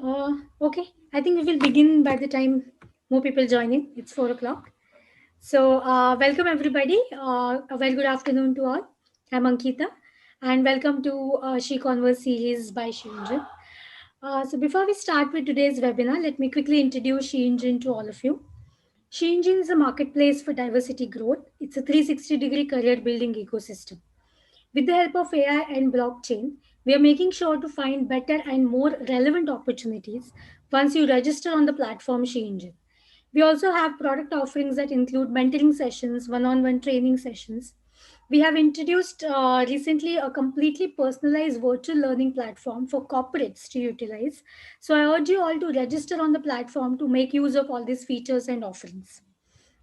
Okay, I think we will begin by the time more people join in. It's 4 o'clock. So, welcome everybody. A very good afternoon to all. I'm Ankita, and welcome to She Converse series by She Engine. So, before we start with today's webinar, let me quickly introduce She Engine to all of you. She Engine is a marketplace for diversity growth. It's a 360-degree career building ecosystem. With the help of AI and blockchain, we are making sure to find better and more relevant opportunities once you register on the platform SheEngine. We also have product offerings that include mentoring sessions, one on one training sessions. We have introduced recently a completely personalized virtual learning platform for corporates to utilize. So I urge you all to register on the platform to make use of all these features and offerings.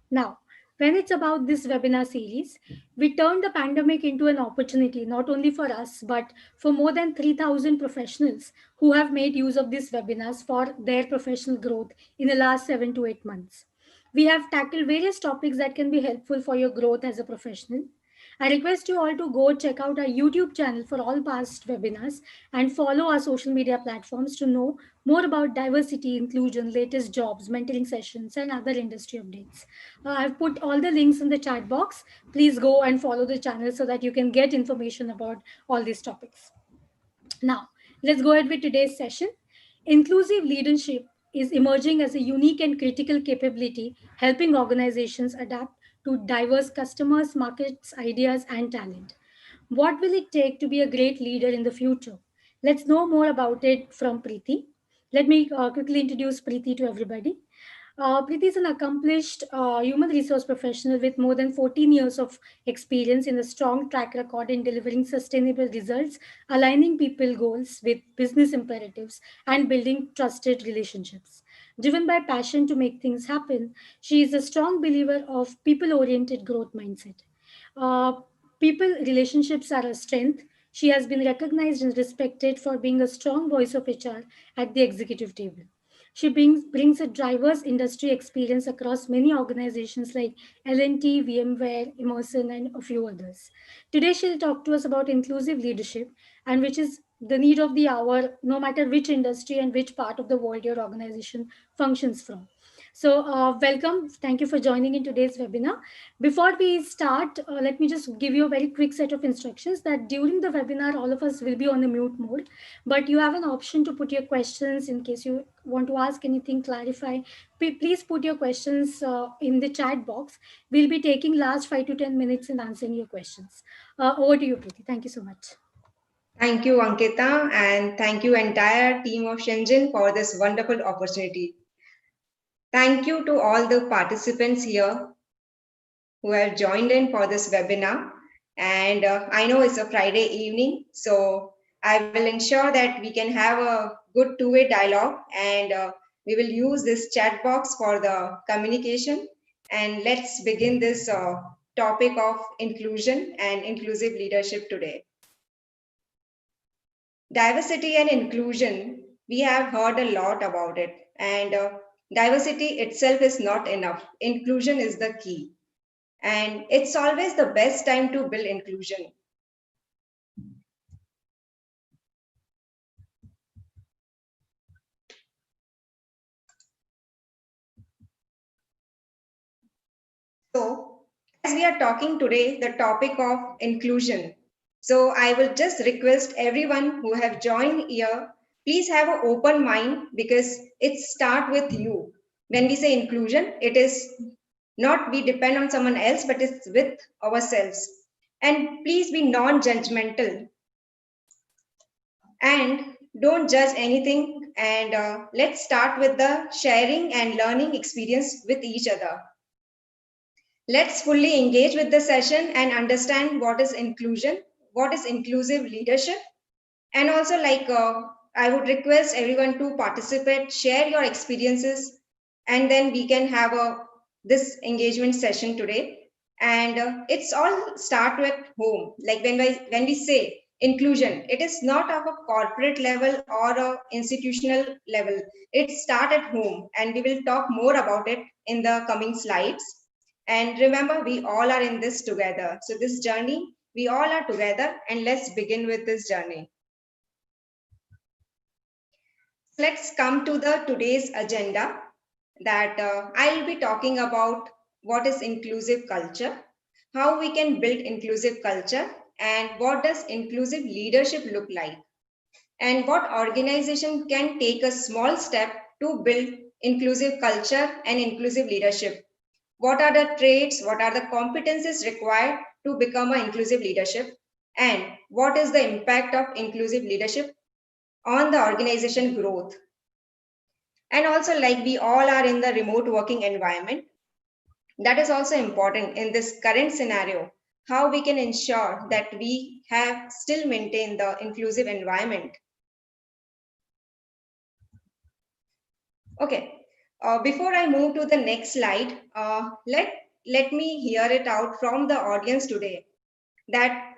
Now, when it's about this webinar series, we turned the pandemic into an opportunity not only for us, but for more than 3,000 professionals who have made use of these webinars for their professional growth in the last 7 to 8 months. We have tackled various topics that can be helpful for your growth as a professional. I request you all to go check out our YouTube channel for all past webinars and follow our social media platforms to know more about diversity, inclusion, latest jobs, mentoring sessions, and other industry updates. I've put all the links in the chat box. Please go and follow the channel so that you can get information about all these topics. Now, let's go ahead with today's session. Inclusive leadership is emerging as a unique and critical capability, helping organizations adapt to diverse customers, markets, ideas, and talent. What will it take to be a great leader in the future? Let's know more about it from Preeti. Let me quickly introduce Preeti to everybody. Preeti is an accomplished human resource professional with more than 14 years of experience in a strong track record in delivering sustainable results, aligning people goals with business imperatives, and building trusted relationships. Driven by passion to make things happen, she is a strong believer of people oriented growth mindset. Uh, People relationships are a strength. She has been recognized and respected for being a strong voice of HR at the executive table. She brings a diverse industry experience across many organizations like L&T, VMWare, Emerson, and a few others. Today, she'll talk to us about inclusive leadership and which is the need of the hour, no matter which industry and which part of the world your organization functions from. So, welcome. Thank you for joining in today's webinar. Before we start, let me just give you a very quick set of instructions that during the webinar, all of us will be on the mute mode, but you have an option to put your questions in case you want to ask anything, clarify. Please put your questions in the chat box. We'll be taking last 5 to 10 minutes in answering your questions. Over to you, Preeti. Thank you so much. Thank you, Ankita, and thank you entire team of Shenzhen for this wonderful opportunity. Thank you to all the participants here who have joined in for this webinar. And I know it's a Friday evening, so I will ensure that we can have a good two-way dialogue, and we will use this chat box for the communication. And let's begin this topic of inclusion and inclusive leadership today. Diversity and inclusion, we have heard a lot about it, and diversity itself is not enough. Inclusion is the key, and it's always the best time to build inclusion. So, as we are talking today, the topic of inclusion. So I will just request everyone who have joined here, please have an open mind because it starts with you. When we say inclusion, it is not we depend on someone else, but it's with ourselves. And please be non-judgmental and don't judge anything. And let's start with the sharing and learning experience with each other. Let's fully engage with the session and understand what is inclusion, what is inclusive leadership, and also I would request everyone to participate, share your experiences, and then we can have this engagement session today. And it's all start with home. Like when we say inclusion, it is not of a corporate level or a institutional level. It start at home, and we will talk more about it in the coming slides. And remember, we all are in this together. So this journey, we all are together, and let's begin with this journey. Let's come to the today's agenda that I'll be talking about what is inclusive culture, how we can build inclusive culture, and what does inclusive leadership look like, and what organization can take a small step to build inclusive culture and inclusive leadership. What are the traits, what are the competencies required to become an inclusive leadership, and what is the impact of inclusive leadership on the organization growth. And also, like we all are in the remote working environment, that is also important in this current scenario, how we can ensure that we have still maintained the inclusive environment. Okay, before I move to the next slide, let me hear it out from the audience today that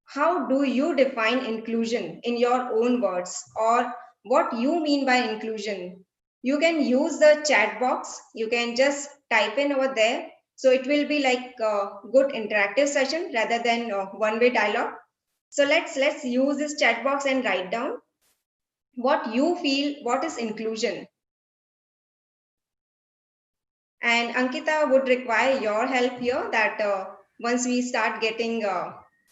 how do you define inclusion in your own words, or what you mean by inclusion? You can use the chat box. You can just type in over there. So it will be like a good interactive session rather than one-way dialogue. So let's use this chat box and write down what you feel, what is inclusion. And Ankita would require your help here that once we start getting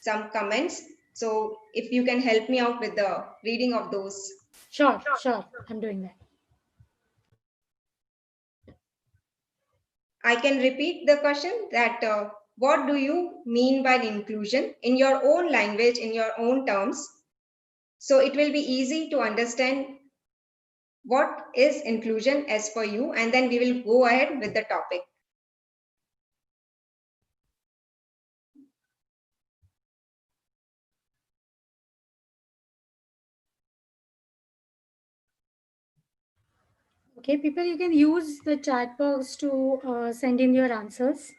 some comments, so if you can help me out with the reading of those. Sure, sure. I'm doing that. I can repeat the question that what do you mean by inclusion in your own language, in your own terms? So it will be easy to understand what is inclusion as for you, and then we will go ahead with the topic. Okay, people, you can use the chat box to send in your answers.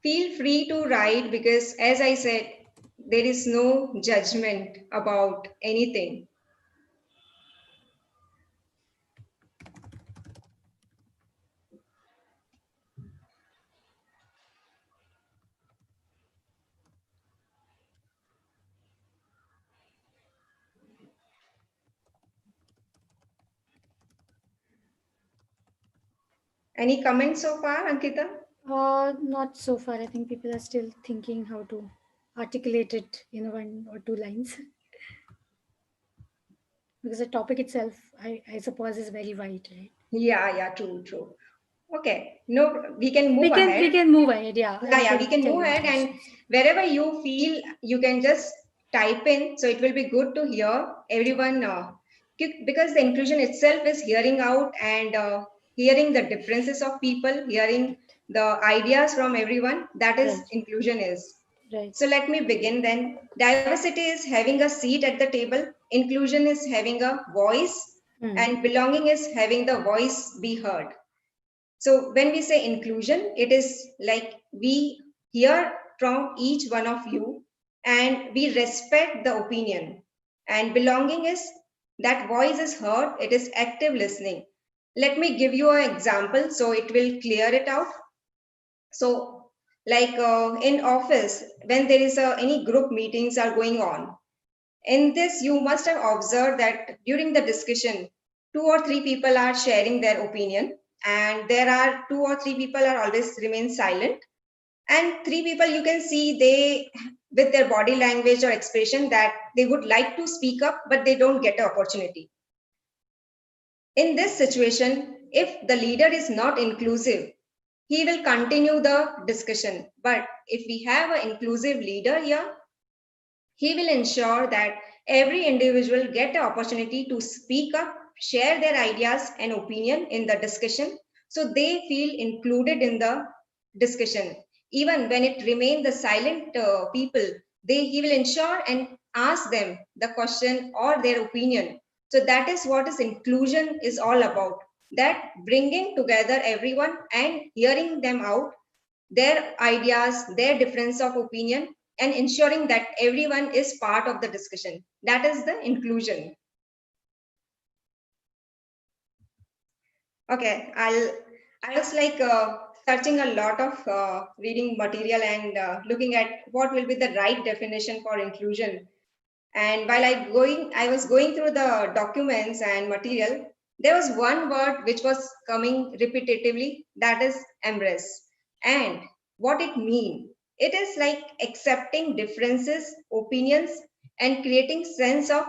Feel free to write because, as I said, there is no judgment about anything. Any comments so far, Ankita? Not so far. I think people are still thinking how to articulate it in one or two lines. Because the topic itself, I suppose, is very wide, right? Yeah, true, true. Okay, no, we can move We ahead. can move ahead. Yeah, I We can can tell move you the ahead, and questions. wherever you feel, you can just type in. So it will be good to hear everyone because the inclusion itself is hearing out and hearing the differences of people, hearing Correct. the ideas from everyone. That is Right. inclusion is. Right. So let me begin then. Diversity is having a seat at the table. Inclusion is having a voice, Hmm. and belonging is having the voice be heard. So when we say inclusion, it is like we hear from each one of you and we respect the opinion. And belonging is that voice is heard, it is active listening. Let me give you an example so it will clear it out. So, like in office, when there is any group meetings are going on, in this, you must have observed that during the discussion, two or three people are sharing their opinion, and there are two or three people are always remain silent, and three people you can see they with their body language or expression that they would like to speak up, but they don't get an opportunity. In this situation, if the leader is not inclusive, he will continue the discussion. But if we have an inclusive leader here, he will ensure that every individual get an opportunity to speak up, share their ideas and opinion in the discussion so they feel included in the discussion. Even when it remain the silent people, he will ensure and ask them the question or their opinion. So that is what is inclusion is all about. That bringing together everyone and hearing them out their ideas, their difference of opinion, and ensuring that everyone is part of the discussion. That is the inclusion. Okay, I was like searching a lot of reading material and looking at what will be the right definition for inclusion. And while I was going through the documents and material, there was one word which was coming repetitively, that is embrace. And what it means, it is like accepting differences, opinions, and creating sense of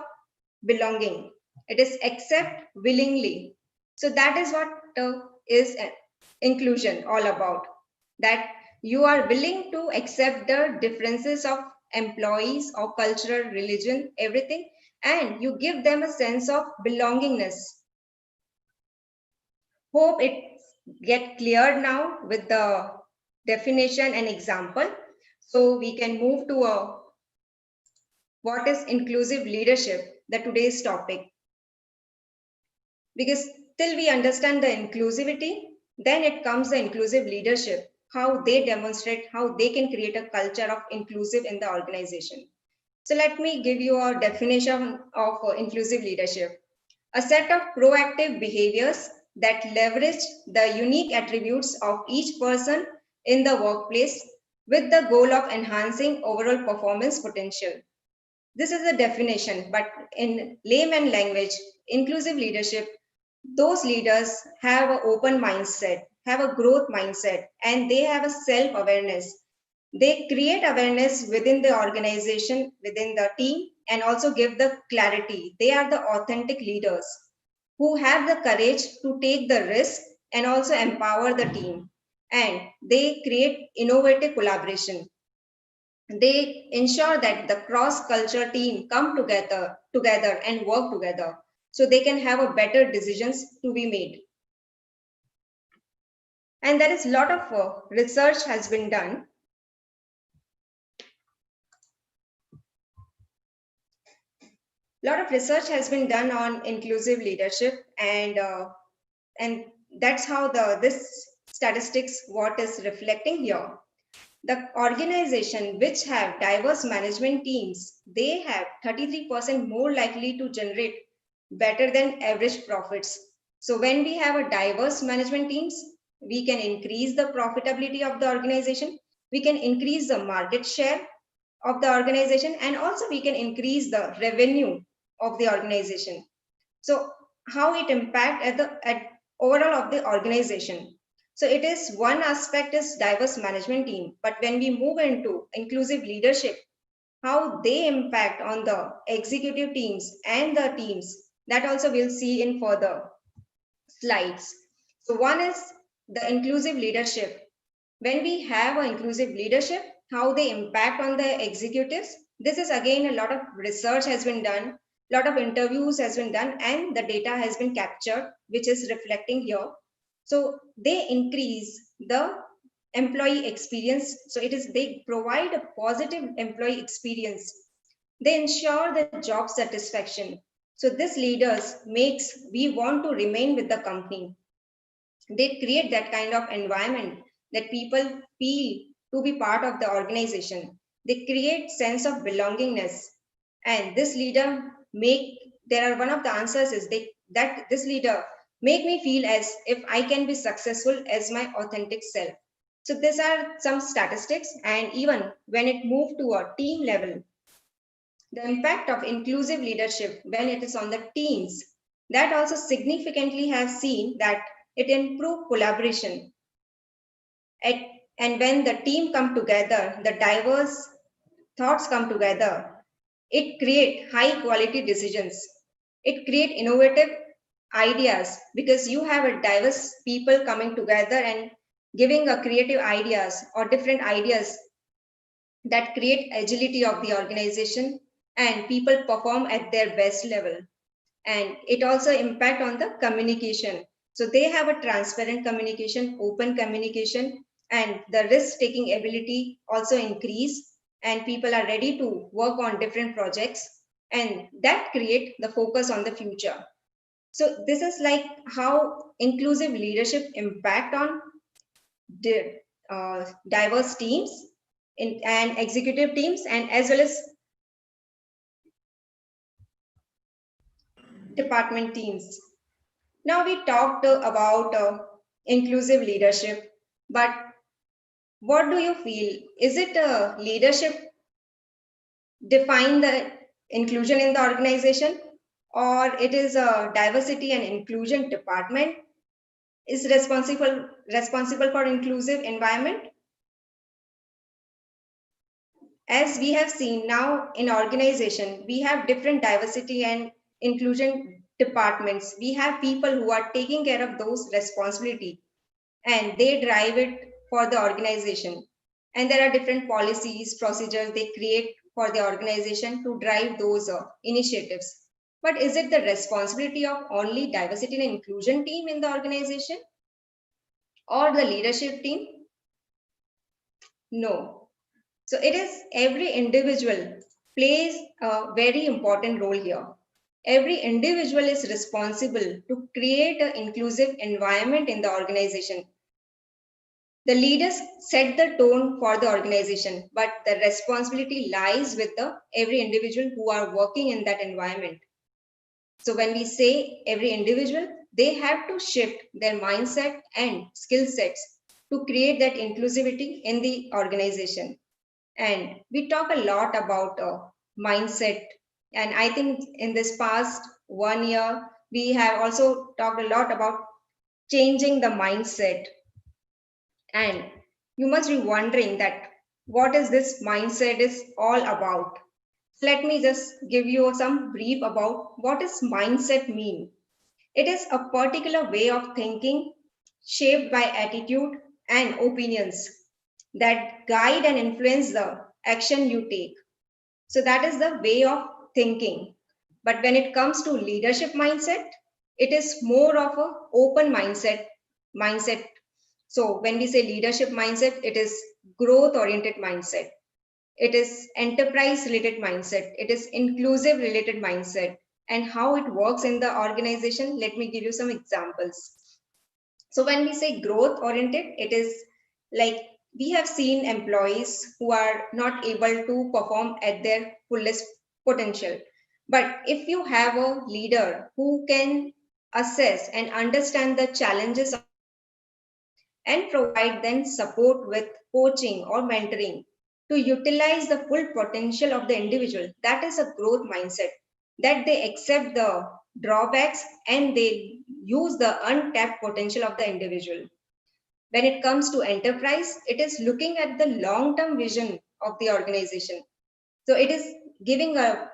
belonging. It is accept willingly. So that is what is inclusion all about. That you are willing to accept the differences of employees or cultural, religion, everything, and you give them a sense of belongingness. Hope it get cleared now with the definition and example. So we can move to what is inclusive leadership, the today's topic. Because till we understand the inclusivity, then it comes the inclusive leadership, how they demonstrate, how they can create a culture of inclusive in the organization. So let me give you a definition of inclusive leadership. A set of proactive behaviors that leverage the unique attributes of each person in the workplace with the goal of enhancing overall performance potential. This is a definition, but in layman language, inclusive leadership, those leaders have an open mindset, have a growth mindset, and they have a self awareness. They create awareness within the organization, within the team, and also give the clarity. They are the authentic leaders who have the courage to take the risk and also empower the team. And they create innovative collaboration. They ensure that the cross culture team come together and work together so they can have a better decisions to be made. And there is a lot of research has been done. A lot of research has been done on inclusive leadership, and that's how the this statistics what is reflecting here. The organization which have diverse management teams, they have 33% more likely to generate better than average profits. So when we have a diverse management teams, we can increase the profitability of the organization, we can increase the market share of the organization, and also we can increase the revenue of the organization. So how it impact at overall of the organization. So it is one aspect is diverse management team, but when we move into inclusive leadership, how they impact on the executive teams and the teams, that also we'll see in further slides. So one is the inclusive leadership. When we have an inclusive leadership, how they impact on the executives, this is again a lot of research has been done, lot of interviews has been done, and the data has been captured, which is reflecting here. So they increase the employee experience. So it is they provide a positive employee experience. They ensure the job satisfaction. So this leaders makes we want to remain with the company. They create that kind of environment that people feel to be part of the organization. They create sense of belongingness, and this leader make there are one of the answers is they that this leader make me feel as if I can be successful as my authentic self. So these are some statistics, and even when it moved to a team level, the impact of inclusive leadership when it is on the teams, that also significantly have seen that it improve collaboration. At, and when the team come together, the diverse thoughts come together, it create high quality decisions. It create innovative ideas because you have a diverse people coming together and giving a creative ideas or different ideas that create agility of the organization, and people perform at their best level. And it also impact on the communication. So they have a transparent communication, open communication, and the risk taking ability also increase, and people are ready to work on different projects, and that create the focus on the future. So this is like how inclusive leadership impact on diverse teams and executive teams, and as well as department teams. Now we talked about inclusive leadership, but what do you feel? Is it leadership define the inclusion in the organization, or it is a diversity and inclusion department is responsible for inclusive environment. As we have seen now in organization, we have different diversity and inclusion departments. We have people who are taking care of those responsibility and they drive it for the organization. And there are different policies, procedures they create for the organization to drive those initiatives. But is it the responsibility of only diversity and inclusion team in the organization or the leadership team? No. So it is every individual plays a very important role here. Every individual is responsible to create an inclusive environment in the organization. The leaders set the tone for the organization, but the responsibility lies with the every individual who are working in that environment. So when we say every individual, they have to shift their mindset and skill sets to create that inclusivity in the organization. And we talk a lot about mindset. And I think in this past 1 year, we have also talked a lot about changing the mindset. And you must be wondering that what is this mindset is all about. Let me just give you some brief about what does mindset mean. It is a particular way of thinking shaped by attitude and opinions that guide and influence the action you take. So that is the way of thinking. But when it comes to leadership mindset, it is more of a open mindset. So when we say leadership mindset, it is growth oriented mindset. It is enterprise related mindset. It is inclusive related mindset. And how it works in the organization, let me give you some examples. So when we say growth oriented, it is like we have seen employees who are not able to perform at their fullest potential. But if you have a leader who can assess and understand the challenges and provide them support with coaching or mentoring to utilize the full potential of the individual, that is a growth mindset, that they accept the drawbacks and they use the untapped potential of the individual. When it comes to enterprise, it is looking at the long term vision of the organization. So it is giving a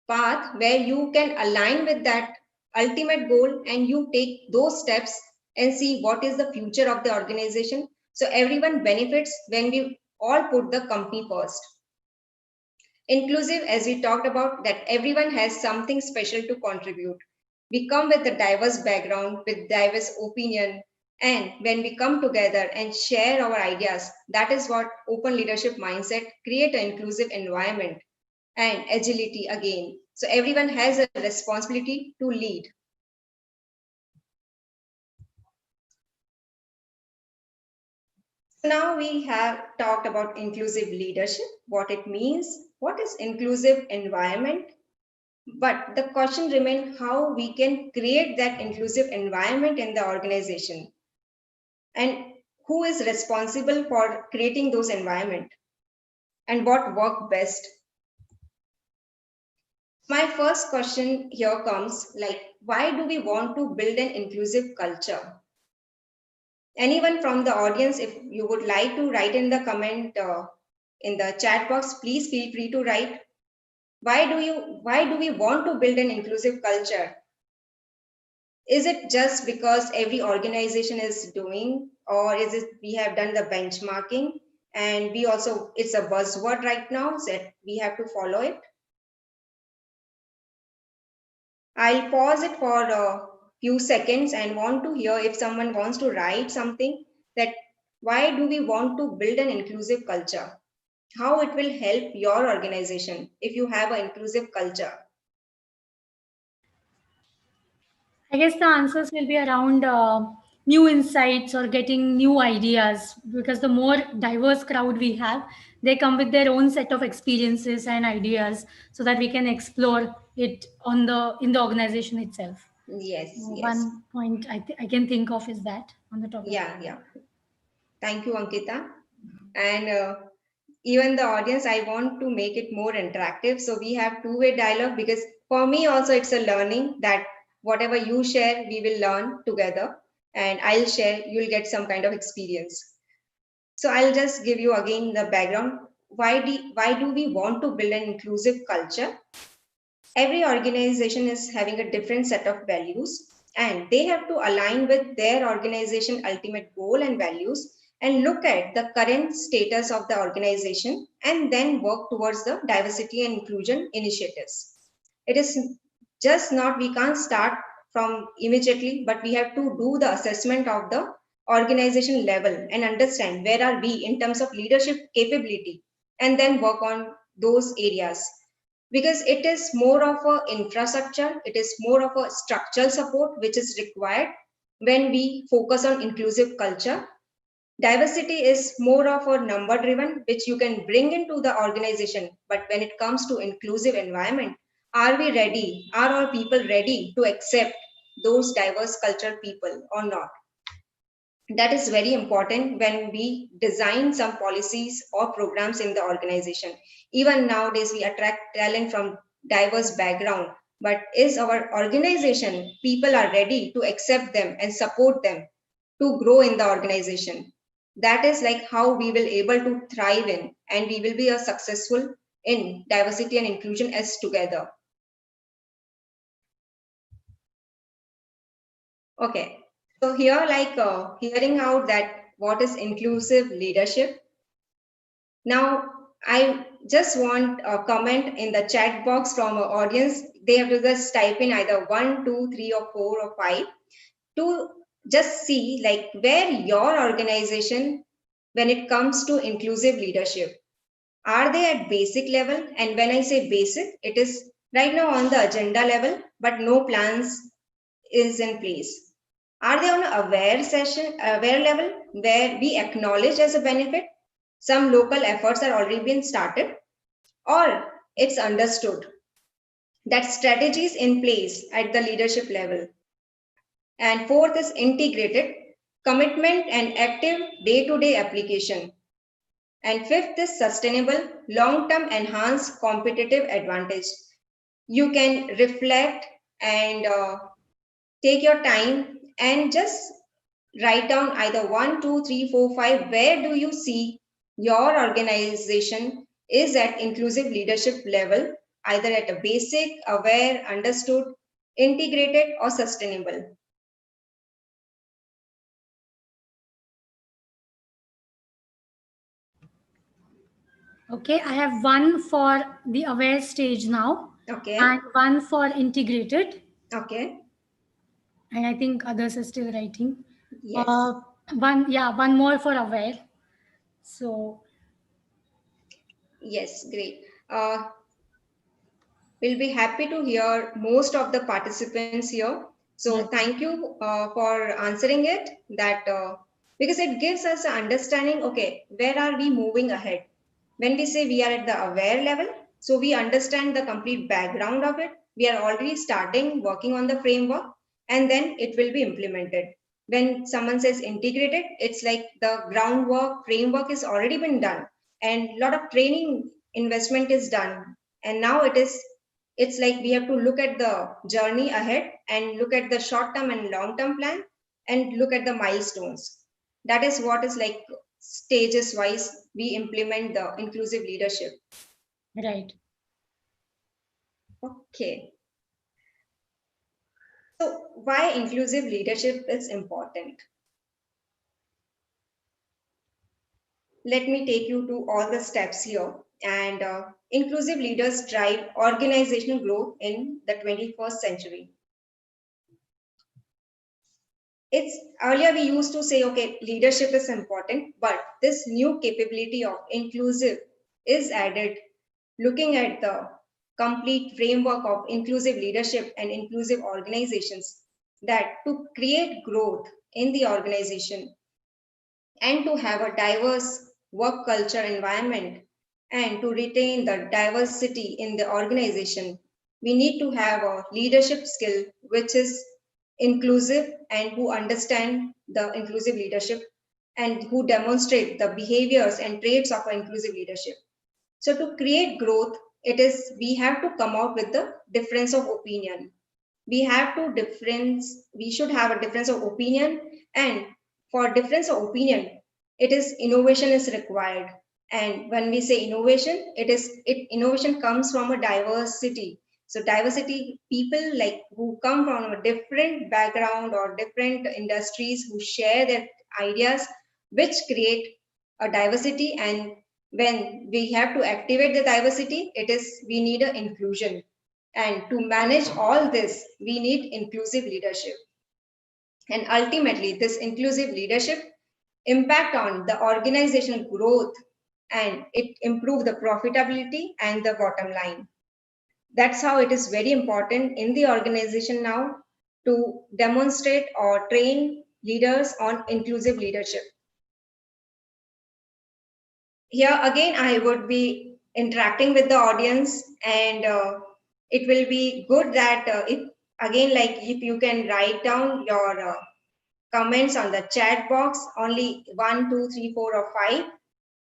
path where you can align with that ultimate goal and you take those steps and see what is the future of the organization. So everyone benefits when we all put the company first. Inclusive, as we talked about, that everyone has something special to contribute. We come with a diverse background, with diverse opinion, and when we come together and share our ideas, that is what open leadership mindset create an inclusive environment and agility again. So everyone has a responsibility to lead. Now we have talked about inclusive leadership, what it means, what is inclusive environment. But the question remains how we can create that inclusive environment in the organization and who is responsible for creating those environment and what work best. My first question here comes like, why do we want to build an inclusive culture? Anyone from the audience, if you would like to write in the comment in the chat box, please feel free to write. Why do we want to build an inclusive culture? Is it just because every organization is doing, or is it we have done the benchmarking and we also, it's a buzzword right now, so we have to follow it? I'll pause it for a few seconds and want to hear if someone wants to write something that why do we want to build an inclusive culture? How it will help your organization if you have an inclusive culture? I guess the answers will be around new insights or getting new ideas, because the more diverse crowd we have, they come with their own set of experiences and ideas, so that we can explore it on the in the organization itself. Yes, yes. One point I can think of is that on the topic. Yeah, yeah. Thank you, Ankita. And even the audience, I want to make it more interactive. So we have two-way dialogue, because for me also it's a learning that whatever you share, we will learn together, and I'll share, you'll get some kind of experience. So I'll just give you again the background. Why do we want to build an inclusive culture? Every organization is having a different set of values, and they have to align with their organization ultimate goal and values, and look at the current status of the organization, and then work towards the diversity and inclusion initiatives. It is just not, we can't start from immediately, but we have to do the assessment of the organization level and understand where are we in terms of leadership capability, and then work on those areas, because it is more of a infrastructure, it is more of a structural support which is required when we focus on inclusive culture. Diversity is more of a number driven, which you can bring into the organization, but when it comes to inclusive environment, are we ready, are our people ready to accept those diverse cultural people or not? That is very important when we design some policies or programs in the organization. Even nowadays we attract talent from diverse background, but is our organization people are ready to accept them and support them to grow in the organization? That is like how we will able to thrive in, and we will be a successful in diversity and inclusion as together. Okay, so here like hearing out that what is inclusive leadership. Now, I just want a comment in the chat box from our audience. They have to just type in either 1, 2, 3, or 4, or 5 to just see like where your organization, when it comes to inclusive leadership, are they at basic level? And when I say basic, it is right now on the agenda level, but no plans is in place. Are they on a aware level, where we acknowledge as a benefit some local efforts are already been started, or it's understood that strategies in place at the leadership level? And fourth is integrated commitment and active day-to-day application. And fifth is sustainable long-term enhanced competitive advantage. You can reflect and take your time and just write down either 1, 2, 3, 4, 5. Where do you see your organization is at inclusive leadership level, either at a basic, aware, understood, integrated, or sustainable? Okay, I have one for the aware stage now, Okay. and one for integrated, Okay. and I think others are still writing. Yes. One more for aware. So Yes. Great. We'll be happy to hear most of the participants here. So yes, thank you for answering it. That because it gives us an understanding. Okay, where are we moving ahead? When we say we are at the aware level, so we understand the complete background of it. We are already starting working on the framework, and then it will be implemented. When someone says integrated, it's like the groundwork framework is already been done, and a lot of training investment is done, and now it's like we have to look at the journey ahead and look at the short term and long term plan, and look at the milestones. That is what is like stages wise we implement the inclusive leadership. right. Okay, so why inclusive leadership is important? Let me take you to all the steps here. And inclusive leaders drive organizational growth in the 21st century. It's earlier we used to say, okay, leadership is important, but this new capability of inclusive is added, looking at the complete framework of inclusive leadership and inclusive organizations, that to create growth in the organization and to have a diverse work culture environment and to retain the diversity in the organization, we need to have a leadership skill which is inclusive and who understand the inclusive leadership. and who demonstrate the behaviors and traits of inclusive leadership. So to create growth, we have to come out with the difference of opinion. We should have a difference of opinion, and for difference of opinion, innovation is required. And when we say innovation, innovation comes from a diversity. So diversity, people like who come from a different background or different industries who share their ideas, which create a diversity. And when we have to activate the diversity, we need an inclusion. And to manage all this, we need inclusive leadership. And ultimately, this inclusive leadership impact on the organizational growth, and it improve the profitability and the bottom line. That's how it is very important in the organization now to demonstrate or train leaders on inclusive leadership. Here again, I would be interacting with the audience, and it will be good that if you can write down your comments on the chat box, only 1, 2, 3, 4, or 5.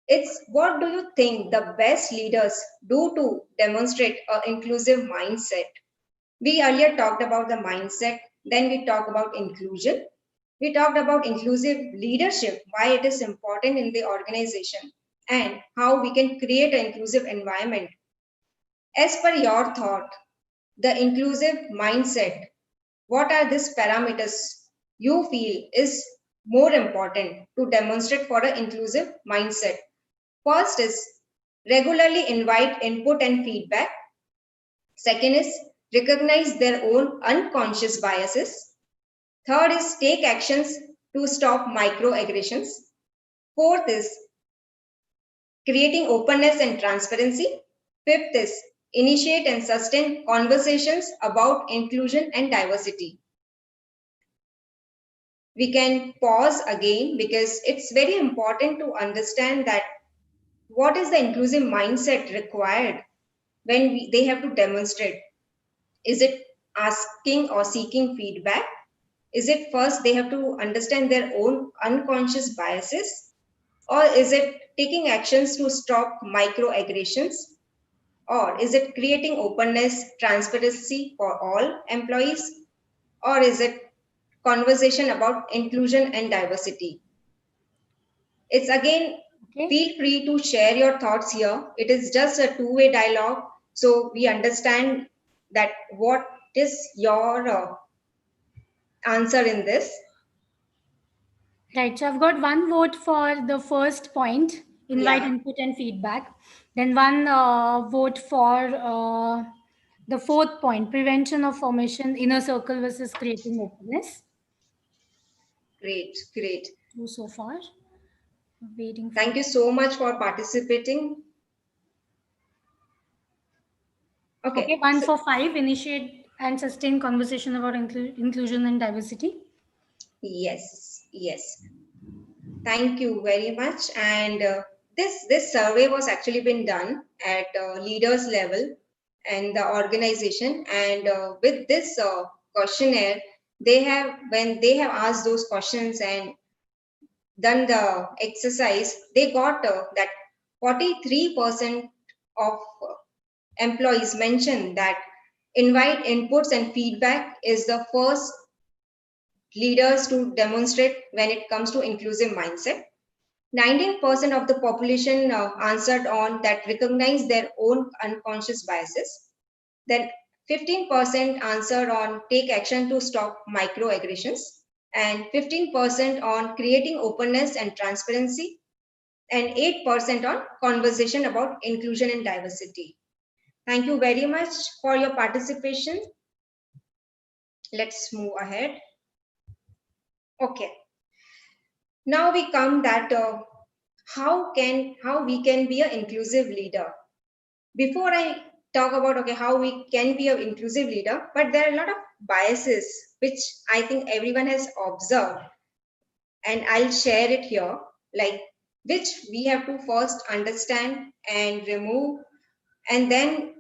It's what do you think the best leaders do to demonstrate an inclusive mindset? We earlier talked about the mindset, then we talked about inclusion. We talked about inclusive leadership, why it is important in the organization, and how we can create an inclusive environment. As per your thought, the inclusive mindset, what are these parameters you feel is more important to demonstrate for an inclusive mindset? First is regularly invite input and feedback. Second is recognize their own unconscious biases. Third is take actions to stop microaggressions. Fourth is creating openness and transparency. Fifth is initiate and sustain conversations about inclusion and diversity. We can pause again because it's very important to understand that what is the inclusive mindset required when they have to demonstrate. Is it asking or seeking feedback? Is it first they have to understand their own unconscious biases? Or is it taking actions to stop microaggressions? Or is it creating openness, transparency for all employees? Or is it conversation about inclusion and diversity? It's again, feel free to share your thoughts here. It is just a two-way dialogue. So we understand that what is your answer in this. Right. So I've got one vote for the first point, invite input and feedback. Then one vote for the fourth point, prevention of formation, inner circle versus creating openness. Great, great. Two so far. Waiting. Thank you so much for participating. Okay, one for 5, initiate and sustain conversation about inclusion and diversity. Yes, yes. Thank you very much. And this survey was actually been done at leaders level and the organization. And with this questionnaire, when they have asked those questions and done the exercise, they got that 43% of employees mentioned that invite inputs and feedback is the first leaders to demonstrate when it comes to inclusive mindset. 19% of the population answered on that recognize their own unconscious biases. Then 15% answered on take action to stop microaggressions, and 15% on creating openness and transparency, and 8% on conversation about inclusion and diversity. Thank you very much for your participation. Let's move ahead. Okay. Now we come that how we can be an inclusive leader. Before I talk about how we can be an inclusive leader, but there are a lot of biases which I think everyone has observed, and I'll share it here, like which we have to first understand and remove, and then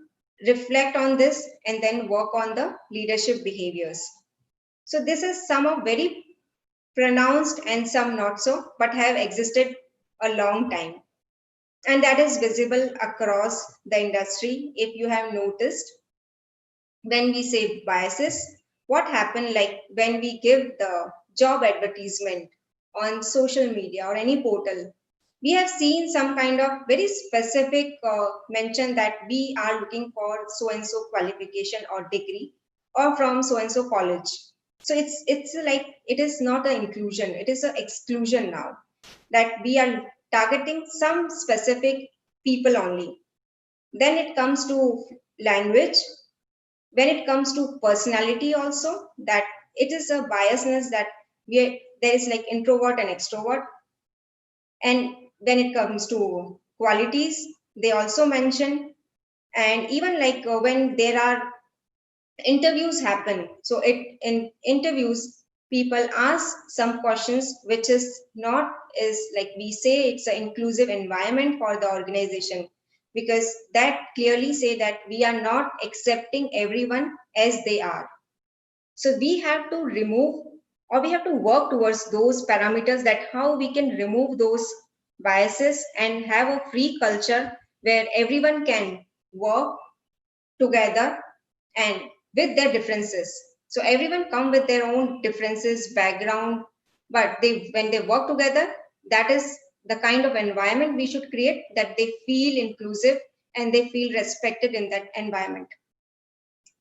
reflect on this, and then work on the leadership behaviors. So this is some of very pronounced and some not so, but have existed a long time. And that is visible across the industry. If you have noticed, when we say biases, what happened, like when we give the job advertisement on social media or any portal, we have seen some kind of very specific mention that we are looking for so and so qualification or degree or from so and so college. So it's like it is not an inclusion, it is an exclusion now, that we are targeting some specific people only. Then it comes to language, when it comes to personality also, that it is a biasness that there is like introvert and extrovert. And when it comes to qualities, they also mention. And even like when there are interviews happen, so it in interviews people ask some questions which is not, is like we say it's an inclusive environment for the organization, because that clearly say that we are not accepting everyone as they are. So we have to remove, or we have to work towards those parameters, that how we can remove those biases and have a free culture where everyone can work together and with their differences. So everyone come with their own differences, background, but they when they work together, that is the kind of environment we should create, that they feel inclusive and they feel respected in that environment.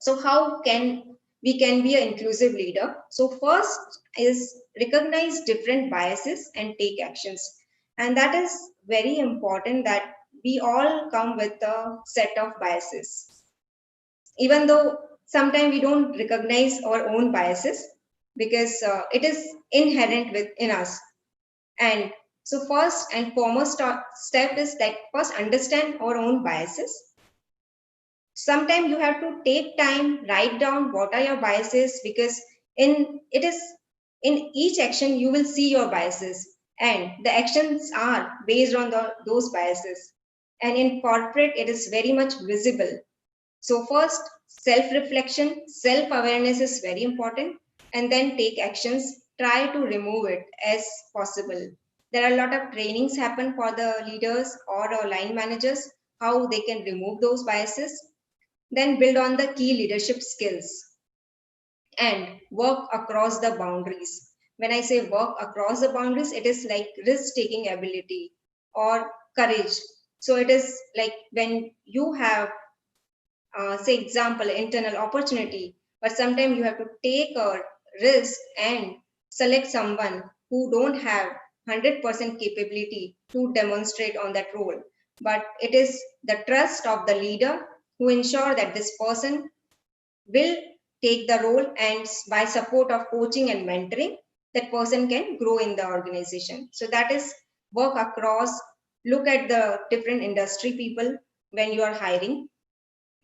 So how can we can be an inclusive leader? So first is recognize different biases and take actions. And that is very important, that we all come with a set of biases. Even though sometimes we don't recognize our own biases, because it is inherent within us. And so first and foremost step is that first understand our own biases. Sometimes you have to take time, write down what are your biases, because in it is in each action you will see your biases, and the actions are based on those biases. And in corporate it is very much visible. So first, self reflection, self awareness is very important, and then take actions, try to remove it as possible. There are a lot of trainings happen for the leaders or line managers, how they can remove those biases. Then build on the key leadership skills and work across the boundaries. When I say work across the boundaries, it is like risk taking ability or courage. So it is like when you have, say, example, internal opportunity, but sometimes you have to take a risk and select someone who don't have 100% capability to demonstrate on that role. But it is the trust of the leader who ensure that this person will take the role, and by support of coaching and mentoring, that person can grow in the organization. So that is work across, look at the different industry people when you are hiring,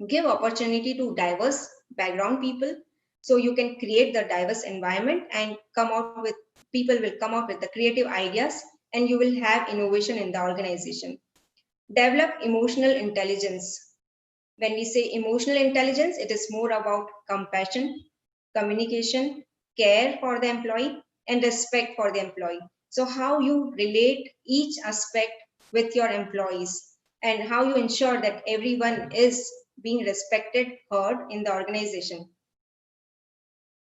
give opportunity to diverse background people, so you can create the diverse environment and come out with, people will come up with the creative ideas, and you will have innovation in the organization. Develop emotional intelligence. When we say emotional intelligence, it is more about compassion, communication, care for the employee, and respect for the employee. So, how you relate each aspect with your employees, and how you ensure that everyone is being respected, heard in the organization,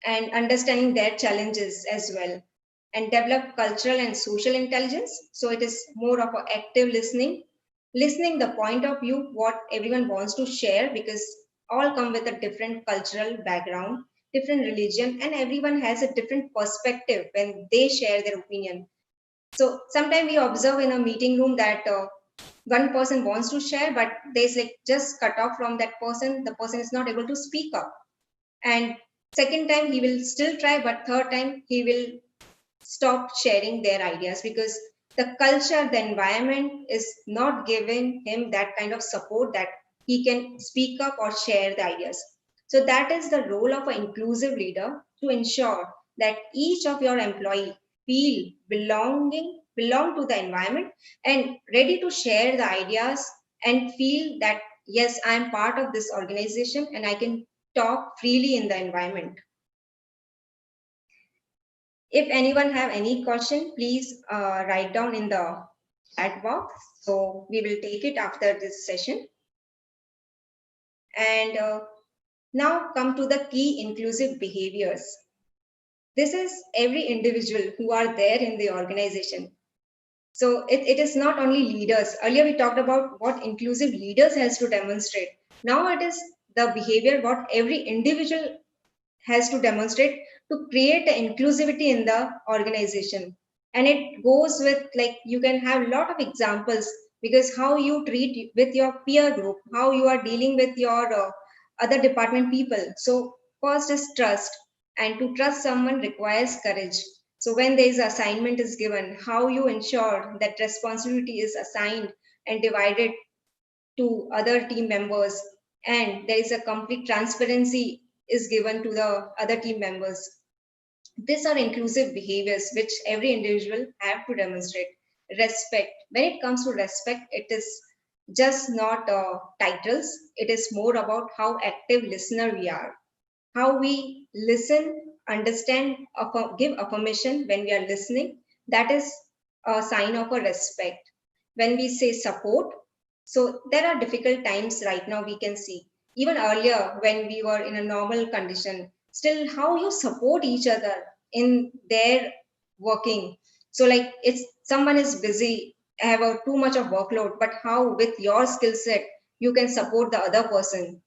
and understanding their challenges as well. And develop cultural and social intelligence. So, it is more of an active listening, listening the point of view what everyone wants to share, because all come with a different cultural background, different religion, and everyone has a different perspective when they share their opinion. So sometimes we observe in a meeting room that one person wants to share, but there's like just cut off from that person, the person is not able to speak up. And second time he will still try, but third time he will stop sharing their ideas, because the culture, the environment is not giving him that kind of support that he can speak up or share the ideas. So that is the role of an inclusive leader, to ensure that each of your employee feel belong to the environment, and ready to share the ideas, and feel that yes, I am part of this organization and I can talk freely in the environment. If anyone have any question, please write down in the chat box. So we will take it after this session. And now come to the key inclusive behaviors. This is every individual who are there in the organization. So it is not only leaders. Earlier we talked about what inclusive leaders has to demonstrate. Now it is the behavior what every individual has to demonstrate to create the inclusivity in the organization. And it goes with, like, you can have a lot of examples, because how you treat with your peer group, how you are dealing with your other department people. So first is trust, and to trust someone requires courage. So when there is assignment is given, how you ensure that responsibility is assigned and divided to other team members, and there is a complete transparency is given to the other team members. These are inclusive behaviors which every individual have to demonstrate. Respect, when it comes to respect, it is just not titles, it is more about how active listener we are, how we listen, understand, give affirmation when we are listening. That is a sign of a respect. When we say support, so there are difficult times right now, we can see even earlier when we were in a normal condition, still how you support each other in their working. So like, it's someone is busy, have a too much of workload, but how with your skill set you can support the other person.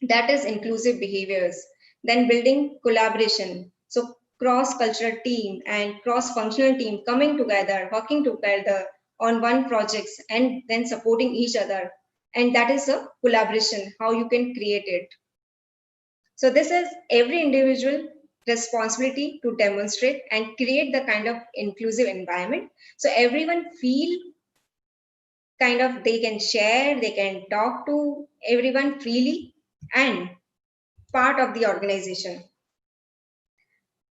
That is inclusive behaviors. Then building collaboration, so cross cultural team and cross functional team coming together, working together on one projects and then supporting each other, and that is a collaboration, how you can create it. So this is every individual responsibility to demonstrate and create the kind of inclusive environment, so everyone feel kind of they can share, they can talk to everyone freely and part of the organization.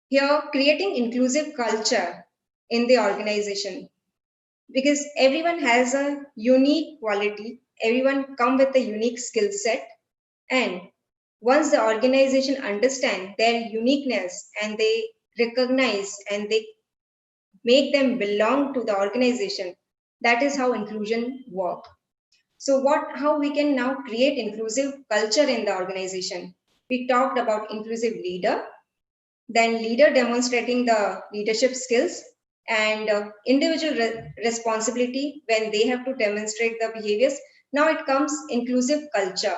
Here, creating inclusive culture in the organization, because everyone has a unique quality, everyone come with a unique skill set, and once the organization understand their uniqueness and they recognize and they make them belong to the organization, that is how inclusion work. So how we can now create inclusive culture in the organization? We talked about inclusive leader, then leader demonstrating the leadership skills, and individual responsibility when they have to demonstrate the behaviors. Now it comes inclusive culture.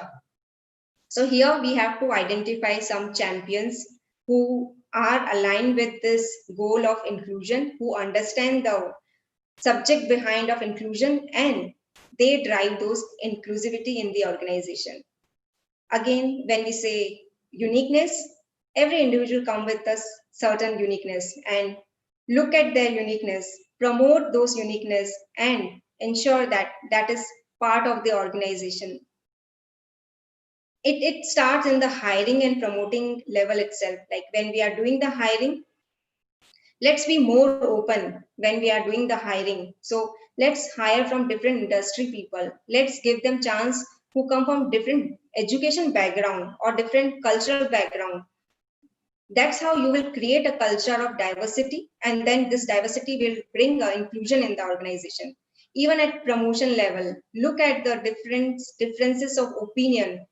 So here we have to identify some champions who are aligned with this goal of inclusion, who understand the subject behind of inclusion, and they drive those inclusivity in the organization. Again, when we say uniqueness, every individual come with a certain uniqueness, and look at their uniqueness, promote those uniqueness, and ensure that that is part of the organization. It starts in the hiring and promoting level itself. Like when we are doing the hiring, let's be more open when we are doing the hiring. So let's hire from different industry people. Let's give them chance who come from different education background or different cultural background. That's how you will create a culture of diversity, and then this diversity will bring inclusion in the organization. Even at promotion level, look at the differences of opinion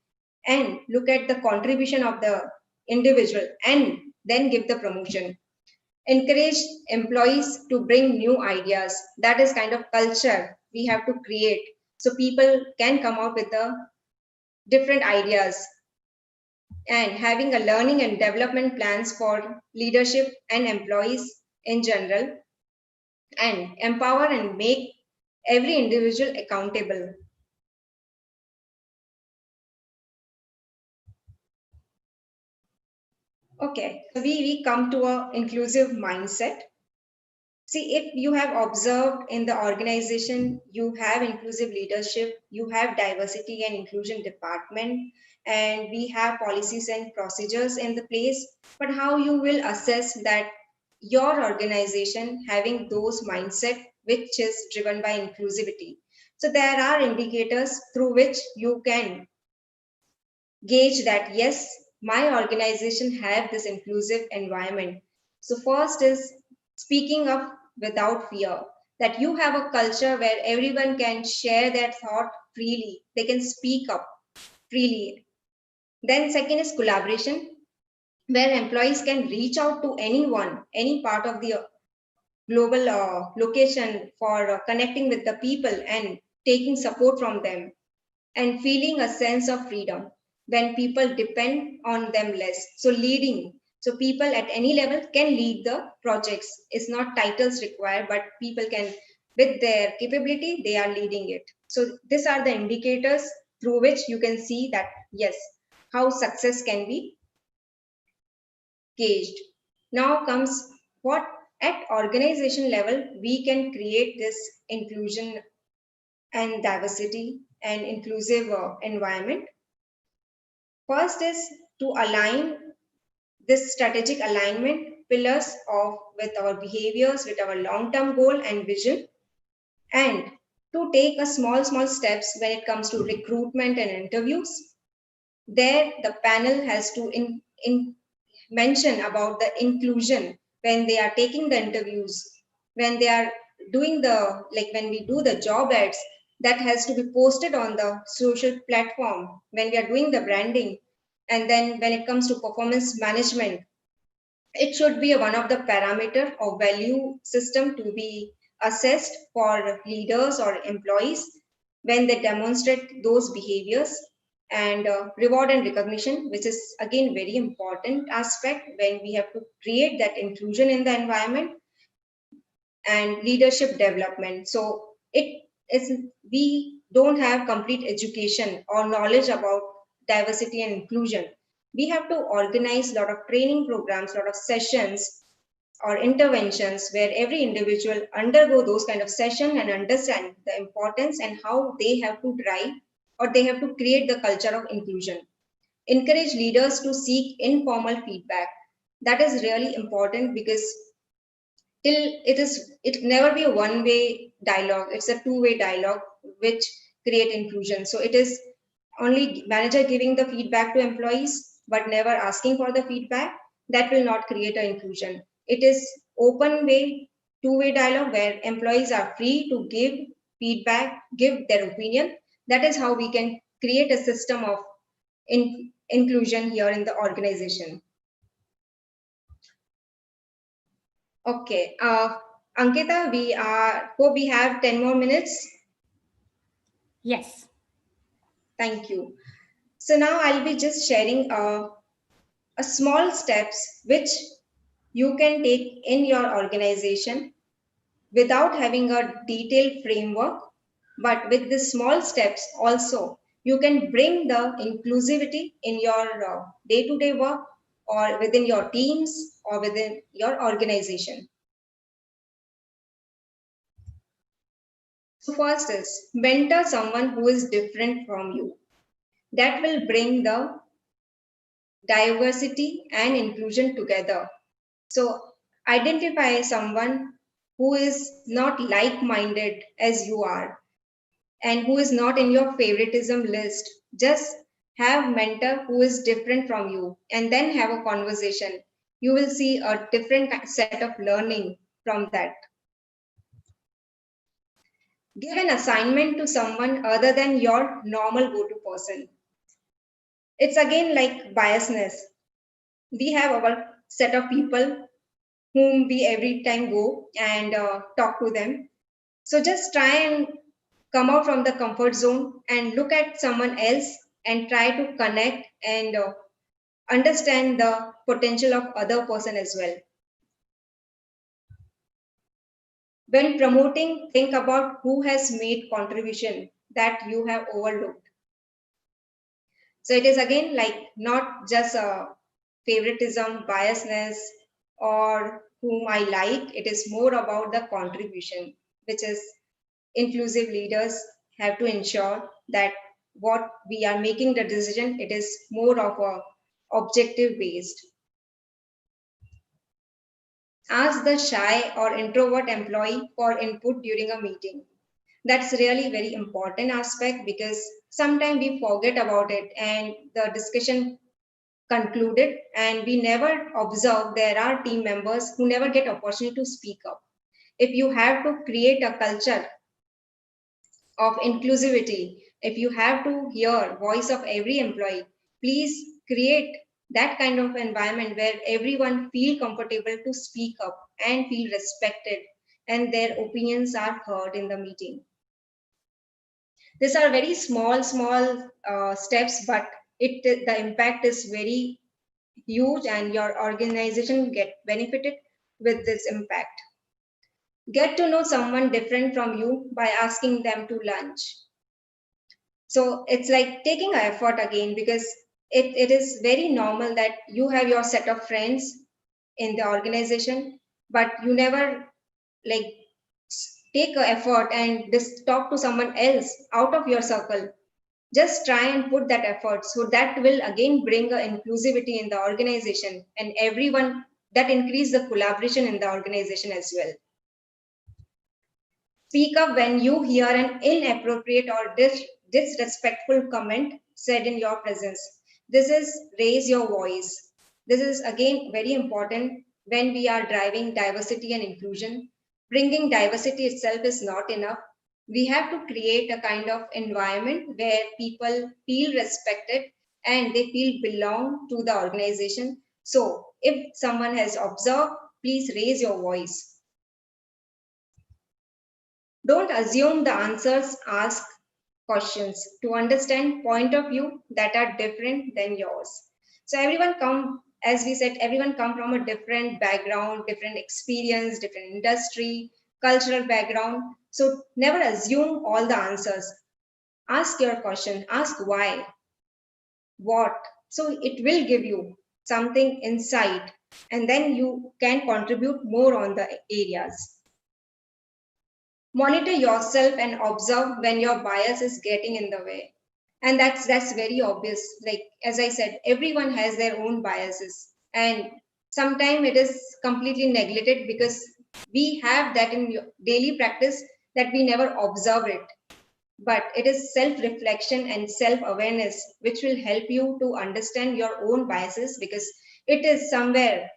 and look at the contribution of the individual, and then give the promotion. Encourage employees to bring new ideas. That is kind of culture we have to create, so people can come out with the different ideas. And having a learning and development plans for leadership and employees in general, and empower and make every individual accountable. Okay, so we come to a inclusive mindset. See, if you have observed in the organization, you have inclusive leadership, you have diversity and inclusion department, and we have policies and procedures in the place. But how you will assess that your organization having those mindset which is driven by inclusivity? So there are indicators through which you can gauge that yes, my organization have this inclusive environment. So first is speaking up without fear, that you have a culture where everyone can share their thought freely. They can speak up freely. Then second is collaboration, where employees can reach out to anyone, any part of the global location for connecting with the people and taking support from them, and feeling a sense of freedom when people depend on them less. So leading, so people at any level can lead the projects. It's not titles required, but people can, with their capability, they are leading it. So these are the indicators through which you can see that, yes, how success can be gauged. Now comes what at organization level we can create this inclusion and diversity and inclusive environment. First is to align this strategic alignment pillars of with our behaviors, with our long-term goal and vision, and to take a small steps when it comes to recruitment and interviews. There, the panel has to mention about the inclusion when they are taking the interviews, when they are doing the, like when we do the job ads, that has to be posted on the social platform when we are doing the branding. And then when it comes to performance management, it should be one of the parameter or value system to be assessed for leaders or employees when they demonstrate those behaviors. And reward and recognition, which is again very important aspect when we have to create that inclusion in the environment, and leadership development. So it is, we don't have complete education or knowledge about diversity and inclusion. We have to organize a lot of training programs, a lot of sessions or interventions where every individual undergo those kind of session and understand the importance and how they have to drive or they have to create the culture of inclusion. Encourage leaders to seek informal feedback. That is really important because till it never be a one way dialogue, it's a two-way dialogue which create inclusion. So it is only manager giving the feedback to employees but never asking for the feedback, that will not create an inclusion. It is open way, two-way dialogue where employees are free to give feedback, give their opinion. That is how we can create a system of inclusion here in the organization. Okay. Ankita, we are hope we have 10 more minutes. Yes. Thank you. So now I'll be just sharing a small steps which you can take in your organization without having a detailed framework, but with the small steps also you can bring the inclusivity in your day-to-day work or within your teams or within your organization. So first is mentor someone who is different from you. That will bring the diversity and inclusion together. So identify someone who is not like-minded as you are and who is not in your favoritism list. Just have mentor who is different from you and then have a conversation. You will see a different set of learning from that. Give an assignment to someone other than your normal go-to person. It's again like biasness. We have our set of people whom we every time go and talk to them. So just try and come out from the comfort zone and look at someone else and try to connect and understand the potential of other person as well. When promoting, think about who has made contribution that you have overlooked. So it is again like not just a favoritism, biasness, or whom I like. It is more about the contribution, which is inclusive leaders have to ensure that what we are making the decision, it is more of a objective based. Ask the shy or introvert employee for input during a meeting. That's really very important aspect because sometimes we forget about it and the discussion concluded, and we never observe there are team members who never get opportunity to speak up. If you have to create a culture of inclusivity, if you have to hear voice of every employee, please create that kind of environment where everyone feel comfortable to speak up and feel respected and their opinions are heard in the meeting. These are very small steps, but the impact is very huge and your organization get benefited with this impact. Get to know someone different from you by asking them to lunch. So it's like taking an effort again, because it is very normal that you have your set of friends in the organization, but you never like take an effort and just talk to someone else out of your circle. Just try and put that effort, so that will again bring a inclusivity in the organization, and everyone, that increase the collaboration in the organization as well. Speak up when you hear an inappropriate or disrespectful comment said in your presence. This is raise your voice. This is again very important when we are driving diversity and inclusion. Bringing diversity itself is not enough. We have to create a kind of environment where people feel respected and they feel belong to the organization. So if someone has observed, please raise your voice. Don't assume the answers, ask questions to understand point of view that are different than yours. So everyone come, as we said, everyone come from a different background, different experience, different industry, cultural background. So never assume all the answers. Ask your question, ask why, what. So it will give you something insight, and then you can contribute more on the areas. Monitor yourself and observe when your bias is getting in the way, and that's very obvious. Like as I said, everyone has their own biases, and sometimes it is completely neglected because we have that in daily practice that we never observe it. But it is self reflection and self awareness which will help you to understand your own biases, because it is somewhere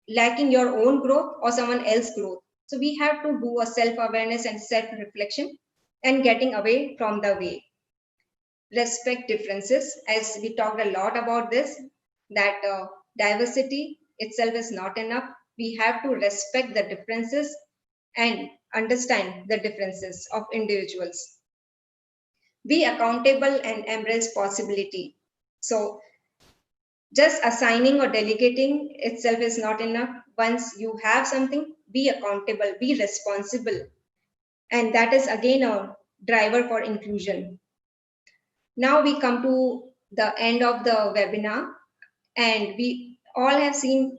lacking your own growth or someone else's growth. So we have to do a self-awareness and self-reflection and getting away from the way. Respect differences, as we talked a lot about this, that diversity itself is not enough. We have to respect the differences and understand the differences of individuals. Be accountable and embrace possibility. So just assigning or delegating itself is not enough. Once you have something, be accountable, be responsible. And that is again a driver for inclusion. Now we come to the end of the webinar, and we all have seen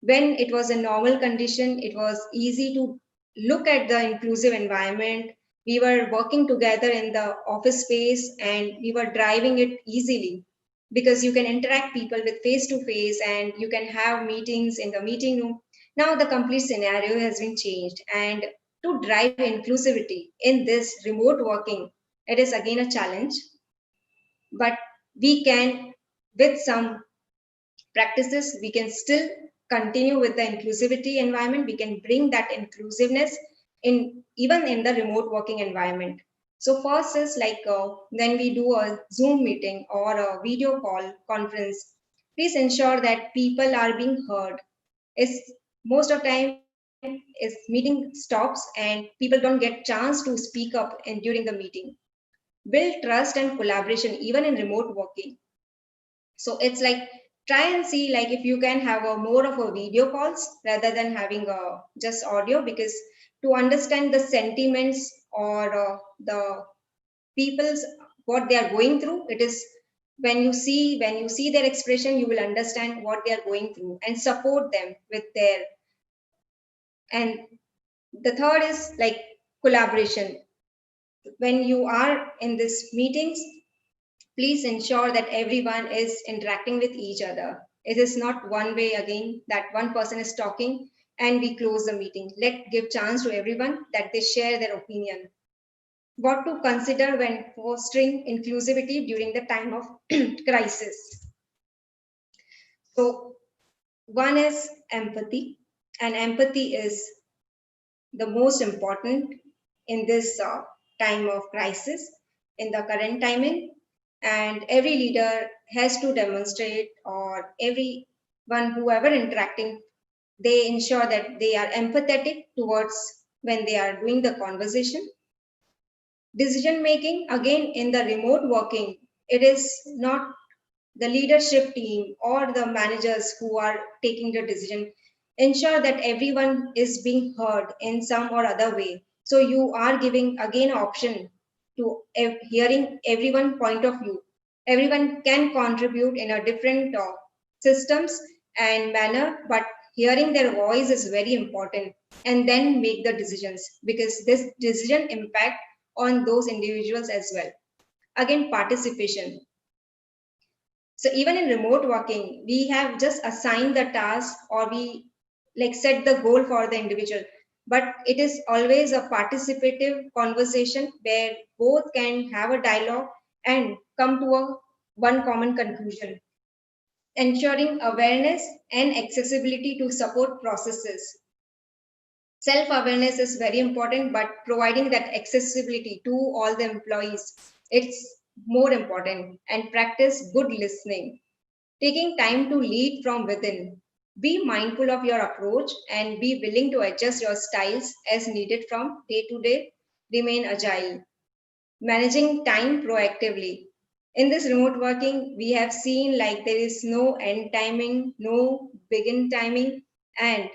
when it was a normal condition, it was easy to look at the inclusive environment. We were working together in the office space and we were driving it easily, because you can interact people with face to face and you can have meetings in the meeting room. Now the complete scenario has been changed, and to drive inclusivity in this remote working, it is again a challenge. But we can, with some practices, we can still continue with the inclusivity environment. We can bring that inclusiveness in even in the remote working environment. So first is like when we do a Zoom meeting or a video call conference, please ensure that people are being heard. Is most of time is meeting stops and people don't get chance to speak up during the meeting. Build trust and collaboration even in remote working. So it's like try and see like if you can have a more of a video calls rather than having a just audio, because to understand the sentiments or the people's what they are going through, it is when you see their expression, you will understand what they are going through and support them with their. And the third is like collaboration. When you are in these meetings, please ensure that everyone is interacting with each other. It is not one way again that one person is talking and we close the meeting. Let give chance to everyone that they share their opinion. What to consider when fostering inclusivity during the time of crisis. So one is empathy, and empathy is the most important in this time of crisis, in the current timing. And every leader has to demonstrate, or everyone, whoever interacting, they ensure that they are empathetic towards when they are doing the conversation. Decision making, again, in the remote working, it is not the leadership team or the managers who are taking the decision. Ensure that everyone is being heard in some or other way. So you are giving again option to hearing everyone point of view. Everyone can contribute in a different systems and manner, but hearing their voice is very important, and then make the decisions, because this decision impact on those individuals as well. Again, participation. So even in remote working, we have just assigned the task, or we like set the goal for the individual. But it is always a participative conversation where both can have a dialogue and come to a one common conclusion, ensuring awareness and accessibility to support processes. Self-awareness is very important, but providing that accessibility to all the employees, it's more important. And practice good listening, taking time to lead from within. Be mindful of your approach and be willing to adjust your styles as needed from day to day. Remain agile. Managing time proactively. In this remote working, we have seen like there is no end timing, no begin timing, and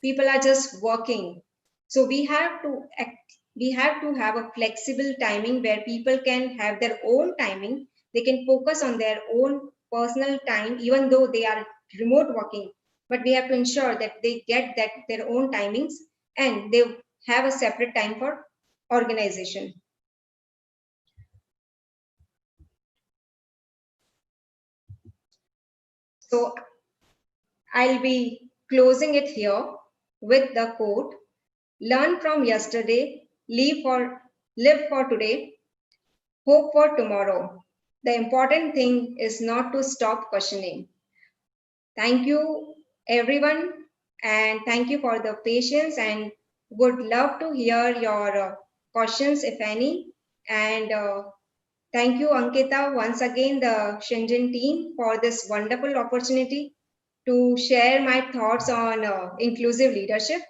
people are just working. So we have to have a flexible timing where people can have their own timing. They can focus on their own personal time, even though they are remote working. But we have to ensure that they get that their own timings, and they have a separate time for organization. So I'll be closing it here with the quote: learn from yesterday, live for today, hope for tomorrow. The important thing is not to stop questioning. Thank you, everyone, and thank you for the patience. And would love to hear your questions, if any. And thank you, Ankita, once again, the Shenzhen team, for this wonderful opportunity to share my thoughts on inclusive leadership.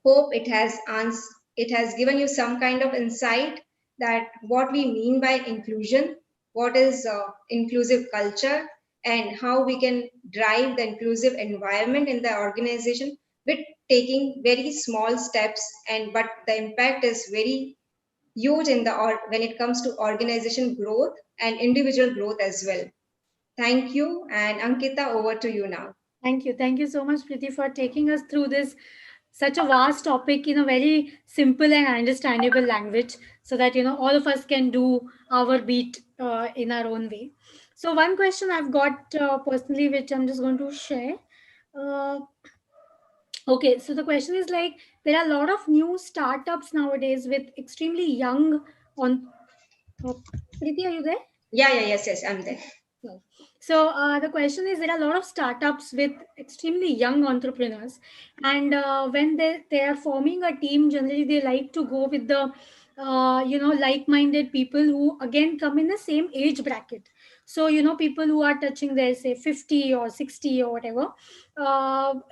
Hope it has given you some kind of insight that what we mean by inclusion, what is inclusive culture, and how we can drive the inclusive environment in the organization with taking very small steps, and but the impact is very huge in the or when it comes to organization growth and individual growth as well. Thank you, and Ankita, over to you now. Thank you. Thank you so much, Preeti, for taking us through this such a vast topic in a very simple and understandable language, so that all of us can do our beat in our own way. So one question I've got personally, which I'm just going to share. Uh, okay, so the question is like, there are a lot of new startups nowadays with extremely young on. Preeti, are you there? Yeah, yeah, yes, yes, I'm there. No. So the question is, there are a lot of startups with extremely young entrepreneurs, and when they are forming a team, generally they like to go with the like-minded people who again come in the same age bracket. So people who are touching their, say, 50 or 60 or whatever,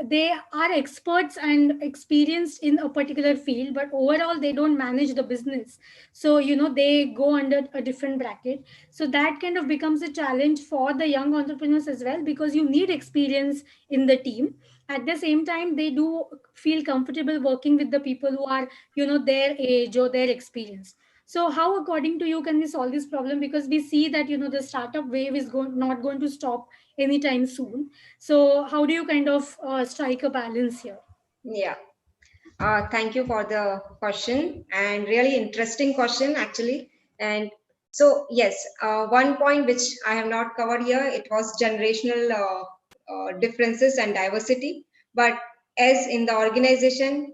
they are experts and experienced in a particular field, but overall they don't manage the business. So they go under a different bracket. So that kind of becomes a challenge for the young entrepreneurs as well, because you need experience in the team. At the same time, they do feel comfortable working with the people who are their age or their experience. So how, according to you, can we solve this problem? Because we see that the startup wave is not going to stop anytime soon. So how do you kind of strike a balance here? Yeah. Thank you for the question, and really interesting question actually. And so yes, one point which I have not covered here, it was generational differences and diversity. But as in the organization,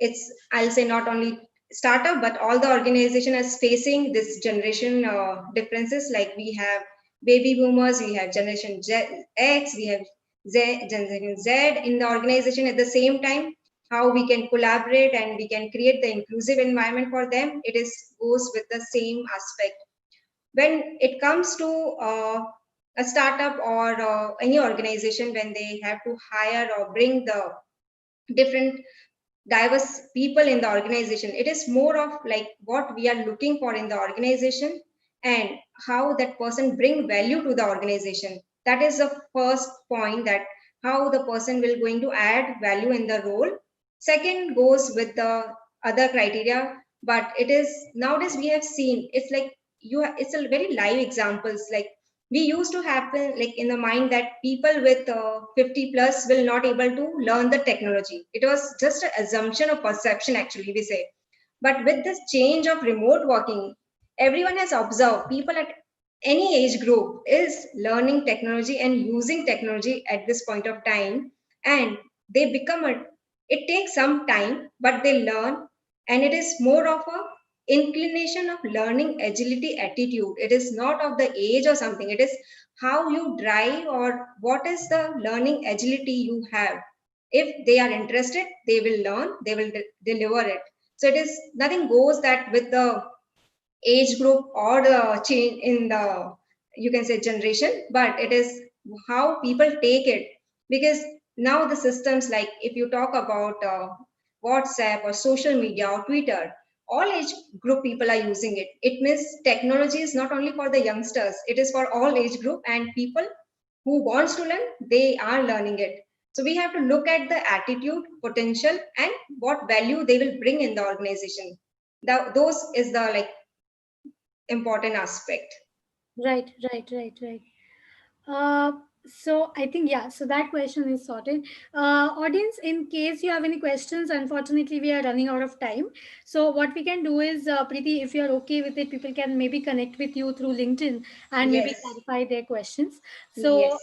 it's, I'll say, not only startup but all the organization is facing this generation differences. Like we have baby boomers, we have Generation X, we have Generation Z in the organization at the same time. How we can collaborate and we can create the inclusive environment for them, it is goes with the same aspect. When it comes to a startup or any organization, when they have to hire or bring the different diverse people in the organization, it is more of like what we are looking for in the organization and how that person bring value to the organization. That is the first point, that how the person will going to add value in the role. Second goes with the other criteria, but it is nowadays we have seen it's like it's a very live examples. Like we used to happen like in the mind that people with 50 plus will not able to learn the technology. It was just an assumption or perception actually, we say. But with this change of remote working, everyone has observed people at any age group is learning technology and using technology at this point of time, and they become a, it takes some time but they learn, and it is more of a inclination of learning agility attitude. It is not of the age or something, it is how you drive or what is the learning agility you have. If they are interested, they will learn, they will deliver it. So it is nothing goes that with the age group or the change in the, you can say, generation, but it is how people take it. Because now the systems, like if you talk about WhatsApp or social media or Twitter, all age group people are using it. It means technology is not only for the youngsters, it is for all age group, and people who wants to learn, they are learning it. So we have to look at the attitude, potential, and what value they will bring in the organization. Those is the like important aspect. Right, right, right, right. Uh, so I think, yeah, so that question is sorted. Audience, in case you have any questions, unfortunately we are running out of time. So what we can do is, Preeti, if you are okay with it, people can maybe connect with you through LinkedIn and maybe Yes, clarify their questions. So yes.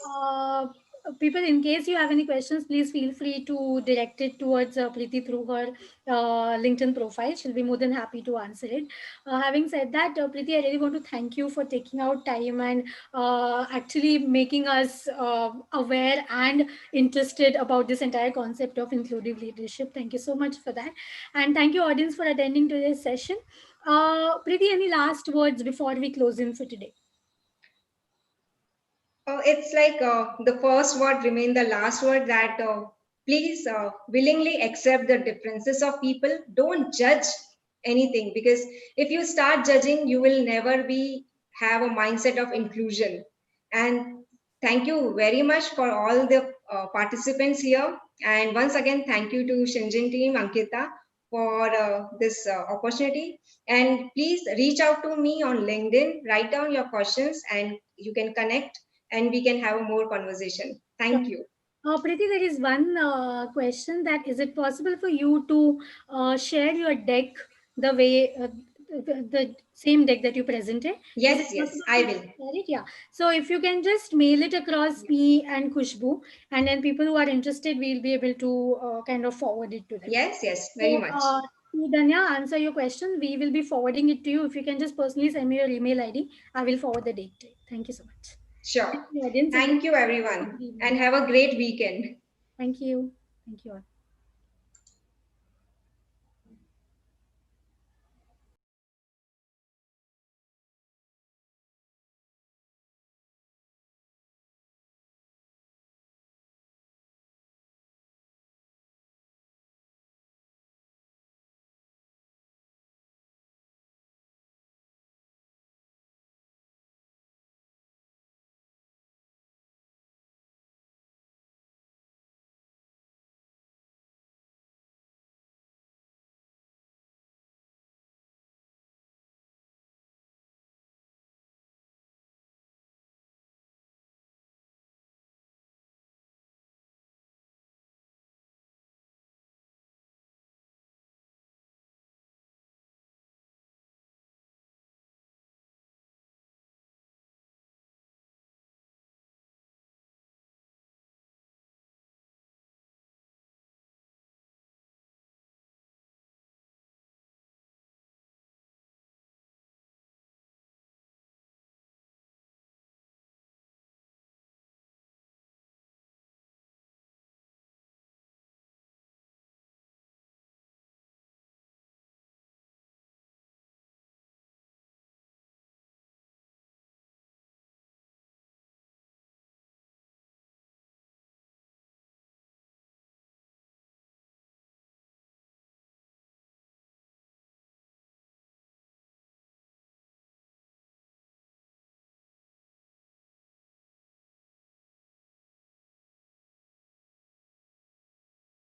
people, in case you have any questions, please feel free to direct it towards Preeti through her LinkedIn profile. She'll be more than happy to answer it. Having said that, Preeti, I really want to thank you for taking out time and actually making us aware and interested about this entire concept of inclusive leadership. Thank you so much for that. And thank you, audience, for attending today's session. Preeti, any last words before we close in for today? It's like the first word remain the last word, that please willingly accept the differences of people. Don't judge anything, because if you start judging, you will never be have a mindset of inclusion. And thank you very much for all the participants here. And once again, thank you to Shinjin team, Ankita, for this opportunity. And please reach out to me on LinkedIn, write down your questions, and you can connect and we can have a more conversation. Sure. Thank you. Preeti, there is one question, that is it possible for you to share your deck the way the same deck that you presented? Is it Yes, yes, possible for I you to will. share it? Yeah. So if you can just mail it across me and Khushbu, and then people who are interested, we'll be able to kind of forward it to them. Yes, yes, very So, much. to Danya, answer your question. We will be forwarding it to you. If you can just personally send me your email ID, I will forward the date to you. Thank you so much. Sure. Thank you, audience. It was Thank you, a good everyone, evening. and have a great weekend. Thank you. Thank you all.